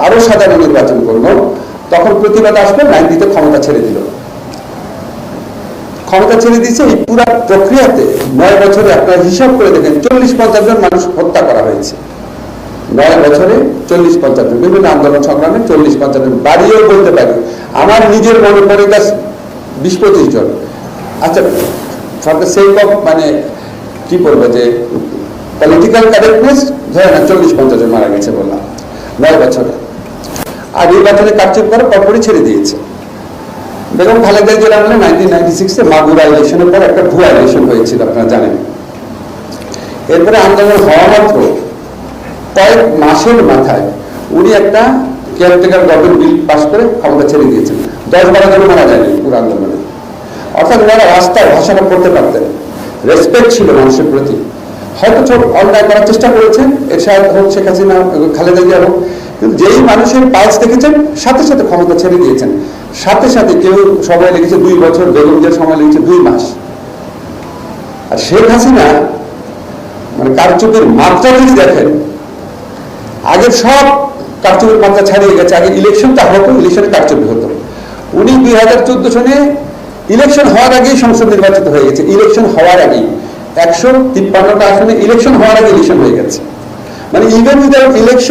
আরো সাধারণ নির্বাচন করলো, তখন প্রতিবাদ আসবে, 90-তে ক্ষমতা ছেড়ে দিল। ক্ষমতা ছেড়ে দিয়েছে। এই পুরা প্রক্রিয়াতে 9 বছরে আপনারা হিসাব করে দেখেন 40-50 জন মানুষ হত্যা করা হয়েছে। 9 বছরে 40-50 জন, বিভিন্ন আন্দোলন সংগ্রামে 40-50 জন, বাড়িও বলতে পারি। আমার নিজের মনে পড়ে 20-25 জন। আচ্ছা, ফর দ্য সেক অফ মানে কি বলবো, যে পলিটিক্যাল কারেক্টনেস ধরে না 40-50 জন মারা গেছে বললাম 9 বছরে। আর নির্বাচনে কারচুপি করে পরপরই ছেড়ে দিয়েছে। বেগম খালেদা জিয়ার আমলে 1996-এ মাগুরা ইলেকশনের পর একটা ভুয়া ইলেকশন হয়েছিল, আপনারা জানেন। এরপরে আন্দোলন হওয়া মাত্র কয়েক মাসের মাথায় উনি একটা কেয়ারটেকার গভর্নমেন্ট বিল পাস করে ক্ষমতা ছেড়ে দিয়েছেন। 10-12 জন মারা যায়নি পুরো আন্দোলনে। অর্থাৎ ওনারা রাস্তায় ভাষণও করতে পারতেন, রেসপেক্ট ছিল মানুষের প্রতি। হয়তো ছোট অন্যায় করার চেষ্টা করেছেন, এরশাদ হোক, শেখ হাসিনা, খালেদা জিয়া হোক, কিন্তু যেই মানুষের পালস দেখেছেন সাথে সাথে ক্ষমতা ছেড়ে দিয়েছেন। সাথে সাথে কেউ সময় লেগেছে 2 বছর, বেগম জিয়ার সময় লেগেছে 2 মাস। আর শেখ হাসিনা মানে কারচুপির মাত্রা যদি দেখেন, আগের সব কারচুপির মাত্রা ছাড়িয়ে গেছে। আগে ইলেকশনটা হতো, ইলেকশনে কারচুপি হতো। উনি 2014 সনে ইলেকশন হওয়ার আগেই সংসদ নির্বাচিত হয়ে গেছে। ইলেকশন হওয়ার আগেই 153টা আসনে ইলেকশন হওয়ার আগে ইলেকশন হয়ে গেছে। মানে ইভেন উইদাউট ইলেকশন